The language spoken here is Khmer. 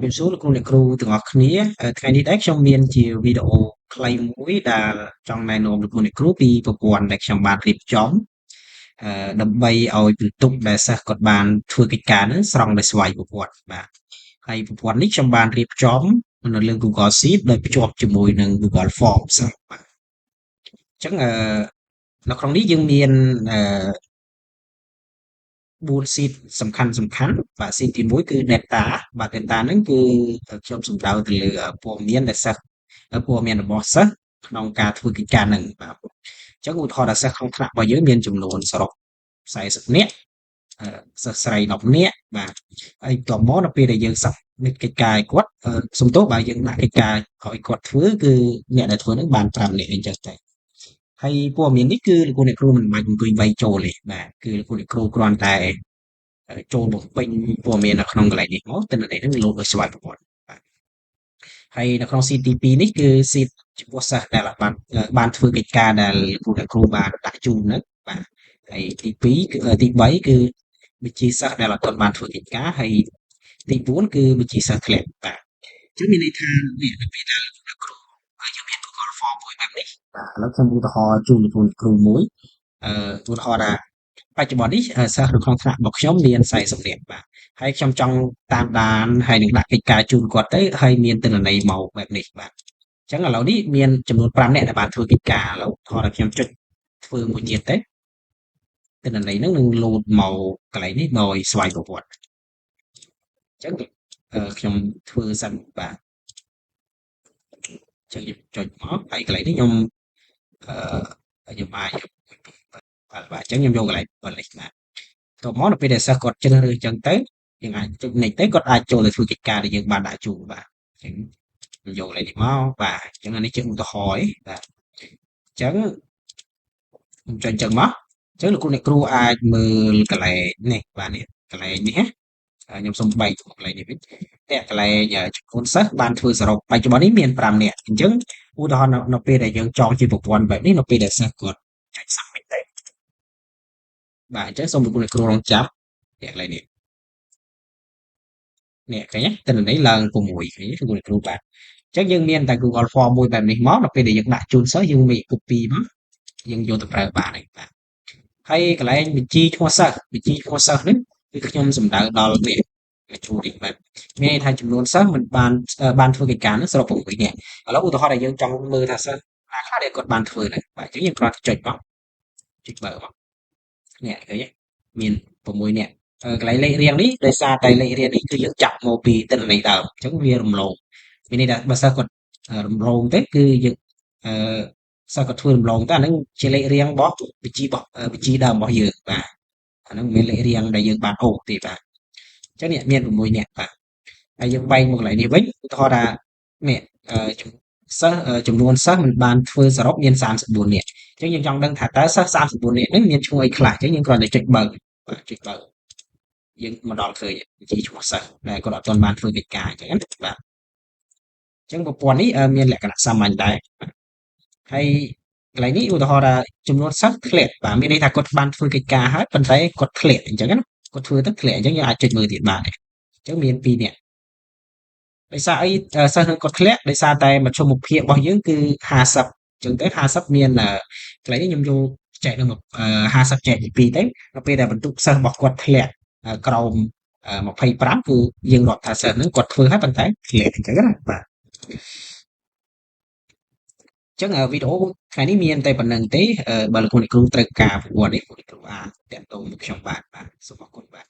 រាបសួរលោកគ្រូអ្នកគ្រូទាំងអស់គ្នាថ្ងៃនេះដែរខ្ញុំមានជាវីដេអូខ្លីមួយដែលចង់ណែនាំលោកគ្រូអ្នកគ្រូពីប្រព័ន្ធដែលខ្ញុំបានរៀបចំដើម្បីឲ្យបន្ទុកដែលសិស្សគាត់បានធ្វើកិច្ចការហ្នឹងស្រង់ដោយស្វ័យប្រវត្តិបាទហើយប្រព័ន្ធនេះខ្ញុំបានរៀបចំនៅលើ Google Sheet ដោយភ្ជាប់ជាមួយនឹង Google Forms បាទអញ្ចឹងនៅក្នុងនេះយើងមាន4 sheet សំខាន់បាទ sheet ទី1គឺ data បាទ data ហ្នឹងគឺខ្ញុំសំដៅទៅលើព័ត៌មានដែលសិស្សព័ត៌មានរបស់សិស្សក្នុងការធ្វើកិច្ចការហ្នឹងបាទអញ្ចឹងឧទាហរណ៍ថាសិស្សក្នុងថ្នាក់របស់យើងមានចំនួនសរុប40នាក់សិស្សស្រី10នាក់បាទហើយបន្ទាប់មកនៅពេលដែលយើងសមិទ្ធកិច្ចការឲ្យគាត់សំទោសបើយើងដាក់កិច្ចការឲ្យគាត់ធ្វើគឺអ្នកដែលធ្វើហ្នឹងបាន5នាក់អីចឹងទៅហើយព័ត៌មាននេះគឺលោកអ្នកគ្រូមិនបាច់អង្គុយវាយចូលទេបាទគឺលោកអ្នកគ្រូគ្រាន់តែចូលបំពេញព័ត៌មាននៅក្នុងកន្លែងនេះមកទិន្នន័យហ្នឹងលោតដោយស្វ័យប្រវត្តិបាទហើយនៅក្នុង sheet ទី2នេះគឺ sheet ចំពោះសិស្សដែលបានធ្វើកិច្ចការដែលលោកអ្នកគ្រូបានដាក់ជូនហ្នឹងបាទហើយទី2គឺទី3គឺបញ្ជីសិស្សដែលអត់ទាន់បានធ្វើកិច្ចការហើយទី4គឺបញ្ជីសិស្សធ្លាក់បាទអញ្ចឹងមានន័យថានេះនៅពេលដែលលោកអ្នកគ្រូយើងមាន Google Form មួយបែបនេះបាទឥឡូវខ្ញុំឧទាហរណ៍ជូនលោកគ្រូមួយឧទាហរណ៍ថាបច្ចុប្បន្ននេះសិស្សនៅក្នុងថ្នាក់របស់ខ្ញុំមាន40នាក់បាទហើយខ្ញុំចង់តាមដានហើយនឹងដាក់កិច្ចការជូនគាត់ទៅហើយមានទិន្នន័យមកបែបនេះបាទអញ្ចឹងឥឡូវនេះមានចំនួន5នាក់ដែលបានធ្វើកិច្ចការឥឡូវថតឲ្យខ្ញុំចុចធ្វើមួយទៀតទៅទិន្នន័យហ្នឹងនឹងលោតមកកន្លែងនេះដោយស្វ័យប្រវត្តិអញ្ចឹងខ្ញុំធ្វើសិនបាទអញ្ចឹងខ្ញុំចុចមកហើយកន្លែងនេះខ្ញុំខ្ញុំអាចបាទអញ្ចឹងខ្ញុំយកកន្លែងបលិសបាទតមកនៅពេលដែលសិស្សគាត់ជ្រើសរើសអញ្ចឹងទៅយើងអាចចុចនេះទៅគាត់អាចចូលទៅធ្វើកិច្ចការដែលយើងបានដាក់ជូនបាទអញ្ចឹងខ្ញុំយកកន្លែងនេះមកបាទអញ្ចឹងអានេះជាឧទាហរណ៍បាទអញ្ចឹងខ្ញុំចុចអញ្ចឹងមកអញ្ចឹងលោកគ្រូអ្នកគ្រូអាចមើលកន្លែងនេះបាទនេះកន្លែងនេះណាខ្ញុំសូមបែកកន្លែងនេះវិញតែកន្លែងចំនួនសិស្សបានធ្វើសរុបបច្ចុប្បន្ននេះមាន5នាក់អញ្ចឹងឧទាហរណ៍នៅពេលដែលយើងចងជាប្រព័ន្ធបែបនេះនៅពេលដែលសិស្សគាត់ចុច submit ទៅបាទអញ្ចឹងសូមលោកគ្រូរងចាប់កន្លែងនេះនេះឃើញទេទិន្នន័យឡើង6ឃើញទេលោកគ្រូបាទអញ្ចឹងយើងមានតែ Google Form មួយបែបនេះមកដល់ពេលដែលយើងដាក់ជូនសិស្សយើងមាន copy មកយើងយកទៅប្រើបានហើយបាទហើយកន្លែងបញ្ជីឈ្មោះសិស្សនេះគឺខ្ញុំសំដៅដល់នេះជួរនេះបាទមានន័យថាចំនួនសិស្សមិនបានធ្វើកិច្ចការនោះសរុប6នាក់ឥឡូវឧទាហរណ៍ដែលយើងចង់មើលថាសិស្សណាខ្លះដែលគាត់បានធ្វើហ្នឹងបាទអញ្ចឹងយើងគ្រាន់តែចុចមកចុចបើមកនេះឃើញទេមាន6នាក់កន្លែងលេខរៀងនេះដោយសារតែលេខរៀងនេះគឺយើងចាប់មកពីទិន្នន័យដើមអញ្ចឹងវារំលងមានន័យថាបើសិស្សគាត់រំលងទេគឺយើងសិស្សគាត់ធ្វើរំលងទៅអាហ្នឹងជាលេខរៀងរបស់វិជីដើមរបស់យើងបាទអាហ្នឹងមិនមែនលេខរៀងដែលយើងបានអូសទេបាទអញ្ចឹងនេះមាន6នាក់បាទហើយយើងបែកមកកន្លែងនេះវិញឧទាហរណ៍ថានេះសិស្សចំនួនសិស្សមិនបានធ្វើសរុបមាន34នាក់អញ្ចឹងយើងចង់ដឹងថាតើសិស្ស34នាក់ហ្នឹងមានឈ្មោះអីខ្លះអញ្ចឹងយើងគ្រាន់តែចុចបើកបាទចុចបើកយើងមកដល់ឃើញបញ្ជីឈ្មោះសិស្សដែលគាត់អត់ទាន់បានធ្វើកិច្ចការអញ្ចឹងបាទអញ្ចឹងប្រព័ន្ធនេះមានលក្ខណៈសាមញ្ញដែរហើយកន្លែងនេះឧទាហរណ៍ថាចំនួនសិស្សធ្លាក់បាទមានន័យថាគាត់បានធ្វើកិច្ចការហើយប៉ុន្តែគាត់ធ្លាក់អញ្ចឹងណាគាត់ធ្វើទៅធ្លាក់អញ្ចឹងយើងអាចចុចមើលទៀតបានអញ្ចឹងមាន2នាក់ដោយសារអីសិស្សនឹងគាត់ធ្លាក់ដោយសារតែមធ្យមភាពរបស់យើងគឺ50អញ្ចឹងទៅ50មានកន្លែងនេះខ្ញុំយកចែកនឹង50ចែកពី2ទៅនៅពេលដែលបន្ទុកសិស្សរបស់គាត់ធ្លាក់ក្រោម25គឺយើងរាប់ថាសិស្សហ្នឹងគាត់ធ្វើហើយប៉ុន្តែធ្លាក់អញ្ចឹងណាបាទអញ្ចឹងវីដេអូថ្ងៃនេះមានតែប៉ុណ្្នឹងទេបើលោកគ្រូត្រូវការប្រវត្តិនេះលោកគ្រូអាចតាក់ទងមកខ្ញុំបាទសូមអរគុណបាទ